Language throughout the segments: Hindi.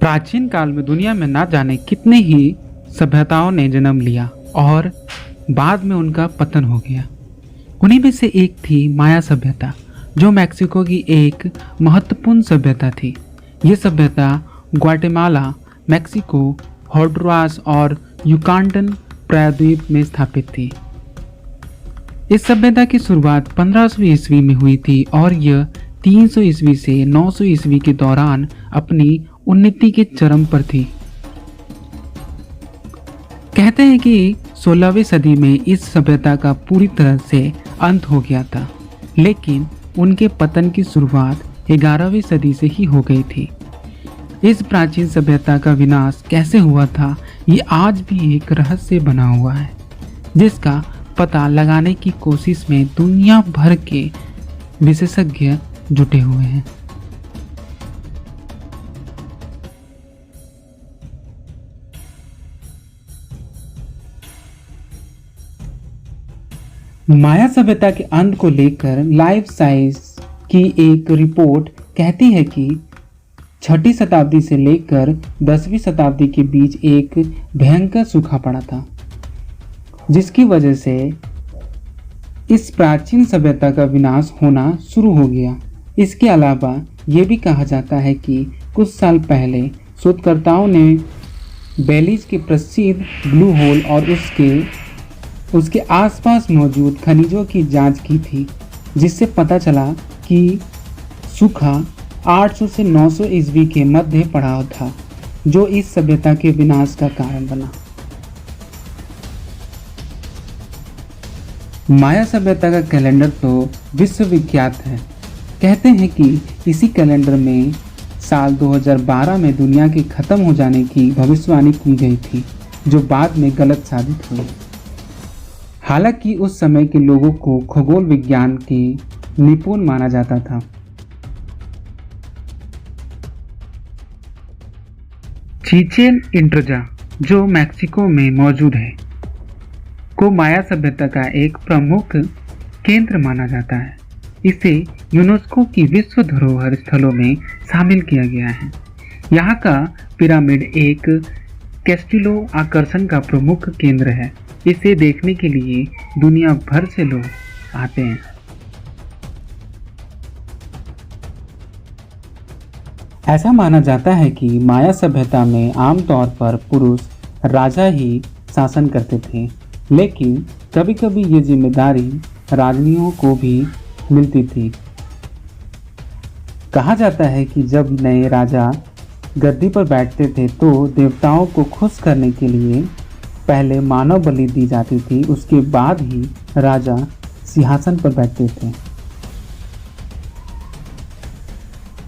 प्राचीन काल में दुनिया में ना जाने कितने ही सभ्यताओं ने जन्म लिया और बाद में उनका पतन हो गया। उन्हीं में से एक थी माया सभ्यता, जो मैक्सिको की एक महत्वपूर्ण सभ्यता थी। ये सभ्यता ग्वाटेमाला, मैक्सिको, होंडुरास और युकाटन प्रायद्वीप में स्थापित थी। इस सभ्यता की शुरुआत 1500 ईस्वी में हुई थी और यह 300 ईस्वी से 900 ईस्वी के दौरान अपनी उन्नति के चरम पर थी। कहते हैं कि 16वीं सदी में इस सभ्यता का पूरी तरह से अंत हो गया था, लेकिन उनके पतन की शुरुआत 11वीं सदी से ही हो गई थी। इस प्राचीन सभ्यता का विनाश कैसे हुआ था, ये आज भी एक रहस्य बना हुआ है, जिसका पता लगाने की कोशिश में दुनिया भर के विशेषज्ञ जुटे हुए हैं। माया सभ्यता के अंत को लेकर लाइफ साइंस की एक रिपोर्ट कहती है कि 6ठी शताब्दी से लेकर 10वीं शताब्दी के बीच एक भयंकर सूखा पड़ा था, जिसकी वजह से इस प्राचीन सभ्यता का विनाश होना शुरू हो गया। इसके अलावा ये भी कहा जाता है कि कुछ साल पहले शोधकर्ताओं ने बेलीज के प्रसिद्ध ब्लू होल और उसके आसपास मौजूद खनिजों की जांच की थी, जिससे पता चला कि सूखा 800 से 900 ईस्वी के मध्य पड़ाव था, जो इस सभ्यता के विनाश का कारण बना। माया सभ्यता का कैलेंडर तो विश्वविख्यात है। कहते हैं कि इसी कैलेंडर में साल 2012 में दुनिया के खत्म हो जाने की भविष्यवाणी की गई थी, जो बाद में गलत साबित हुई। हालांकि उस समय के लोगों को खगोल विज्ञान के निपुण माना जाता था। चिचेन इट्जा, जो मैक्सिको में मौजूद है, को माया सभ्यता का एक प्रमुख केंद्र माना जाता है। इसे यूनेस्को की विश्व धरोहर स्थलों में शामिल किया गया है। यहाँ का पिरामिड एक कैस्टिलो आकर्षण का प्रमुख केंद्र है। इसे देखने के लिए दुनिया भर से लोग आते हैं। ऐसा माना जाता है कि माया सभ्यता में आमतौर पर पुरुष राजा ही शासन करते थे, लेकिन कभी कभी ये जिम्मेदारी रानियों को भी मिलती थी। कहा जाता है कि जब नए राजा गद्दी पर बैठते थे तो देवताओं को खुश करने के लिए पहले मानव बलि दी जाती थी, उसके बाद ही राजा सिंहासन पर बैठते थे।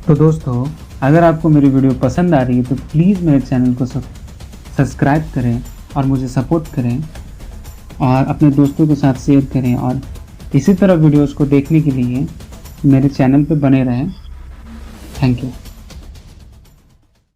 तो दोस्तों, अगर आपको मेरी वीडियो पसंद आ रही है तो प्लीज़ मेरे चैनल को सब्सक्राइब करें और मुझे सपोर्ट करें और अपने दोस्तों के साथ शेयर करें, और इसी तरह वीडियोस को देखने के लिए मेरे चैनल पे बने रहें। Thank you.